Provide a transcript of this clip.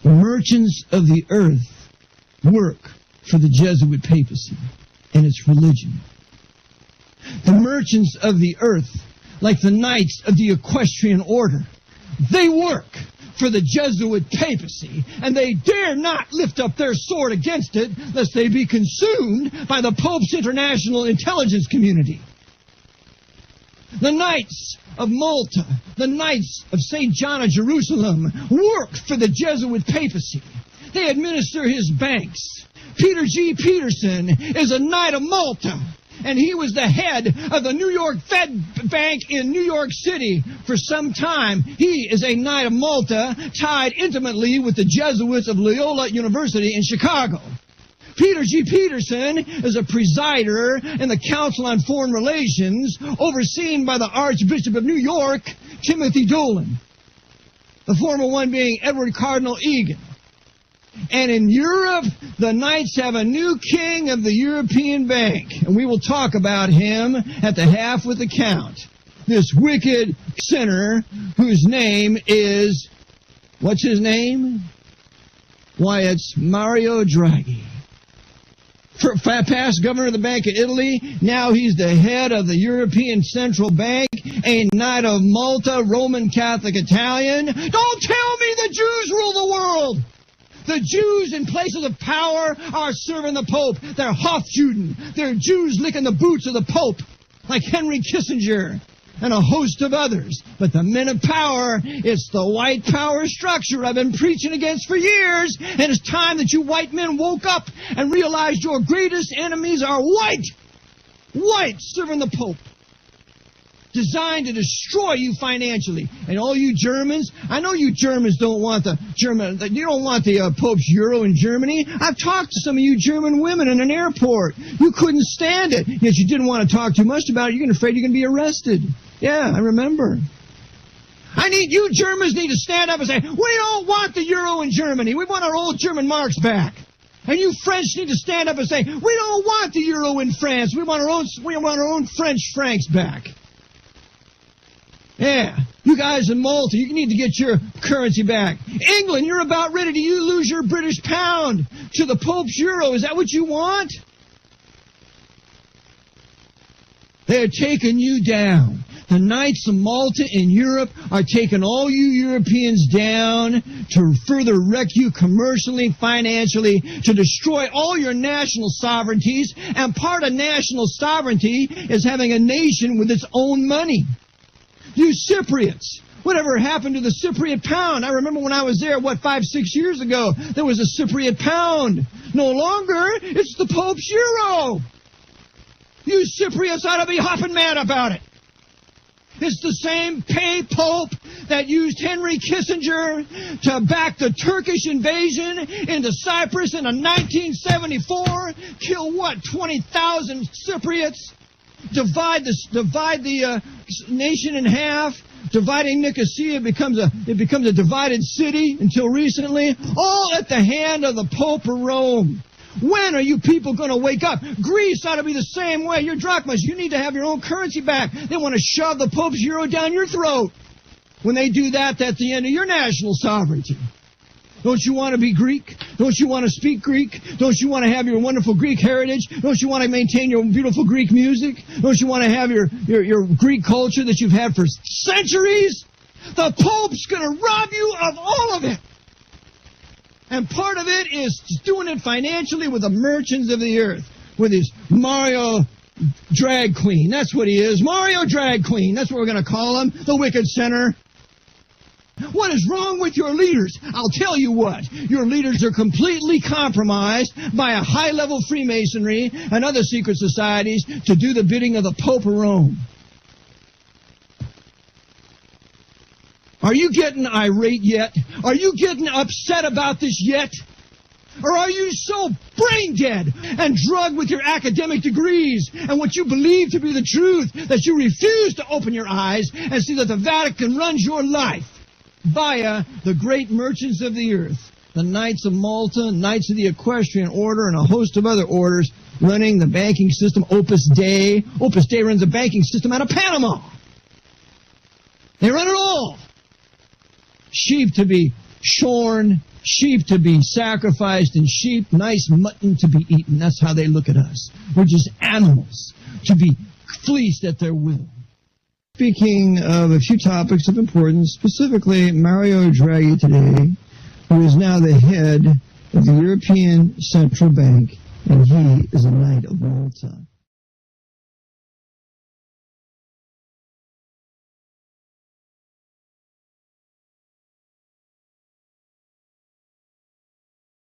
The merchants of the earth work for the Jesuit papacy and its religion. The merchants of the earth, like the knights of the equestrian order, they work for the Jesuit papacy, and they dare not lift up their sword against it, lest they be consumed by the Pope's international intelligence community. The Knights of Malta, the Knights of St. John of Jerusalem, work for the Jesuit papacy. They administer his banks. Peter G. Peterson is a Knight of Malta, and he was the head of the New York Fed Bank in New York City for some time. He is a Knight of Malta, tied intimately with the Jesuits of Loyola University in Chicago. Peter G. Peterson is a presider in the Council on Foreign Relations, overseen by the Archbishop of New York, Timothy Dolan, the former one being Edward Cardinal Egan. And in Europe, the Knights have a new king of the European Bank, and we will talk about him at the half with the count. This wicked sinner whose name is, what's his name? Why, it's Mario Draghi. Past governor of the Bank of Italy, now he's the head of the European Central Bank, a Knight of Malta, Roman Catholic Italian. Don't tell me the Jews rule the world! The Jews in places of power are serving the Pope. They're Hofjuden. They're Jews licking the boots of the Pope, like Henry Kissinger and a host of others. But the men of power, it's the white power structure I've been preaching against for years, and it's time that you white men woke up and realized your greatest enemies are white. White serving the Pope. Designed to destroy you financially. And all you Germans, I know you Germans don't want you don't want the Pope's euro in Germany. I've talked to some of you German women in an airport. You couldn't stand it, yet you didn't want to talk too much about it. You're afraid you're going to be arrested. Yeah, I remember. You Germans need to stand up and say, we don't want the euro in Germany. We want our old German marks back. And you French need to stand up and say, we don't want the euro in France. We want our own French francs back. Yeah, you guys in Malta, you need to get your currency back. England, you're about ready to lose your British pound to the Pope's euro. Is that what you want? They're taking you down. The Knights of Malta in Europe are taking all you Europeans down to further wreck you commercially, financially, to destroy all your national sovereignties. And part of national sovereignty is having a nation with its own money. You Cypriots, whatever happened to the Cypriot pound? I remember when I was there, 5-6 years ago, there was a Cypriot pound. No longer, it's the Pope's euro. You Cypriots ought to be hopping mad about it. It's the same pay Pope that used Henry Kissinger to back the Turkish invasion into Cyprus in 1974, kill 20,000 Cypriots? Divide the nation in half. Dividing Nicosia becomes a divided city until recently, all at the hand of the Pope of Rome. When are you people going to wake up? Greece ought to be the same way. Your drachmas, you need to have your own currency back. They want to shove the Pope's euro down your throat. When they do that, that's the end of your national sovereignty. Don't you want to be Greek? Don't you want to speak Greek? Don't you want to have your wonderful Greek heritage? Don't you want to maintain your beautiful Greek music? Don't you want to have your Greek culture that you've had for centuries? The Pope's going to rob you of all of it. And part of it is doing it financially with the merchants of the earth, with his Mario Drag Queen. That's what he is. Mario Drag Queen. That's what we're going to call him, the wicked sinner. What is wrong with your leaders? I'll tell you what. Your leaders are completely compromised by a high-level Freemasonry and other secret societies to do the bidding of the Pope of Rome. Are you getting irate yet? Are you getting upset about this yet? Or are you so brain dead and drugged with your academic degrees and what you believe to be the truth that you refuse to open your eyes and see that the Vatican runs your life via the great merchants of the earth, the Knights of Malta, Knights of the Equestrian Order, and a host of other orders running the banking system, Opus Dei. Opus Dei runs a banking system out of Panama. They run it all. Sheep to be shorn, sheep to be sacrificed, and sheep, nice mutton to be eaten. That's how they look at us. We're just animals to be fleeced at their will. Speaking of a few topics of importance, specifically Mario Draghi today, who is now the head of the European Central Bank, and he is a Knight of Malta.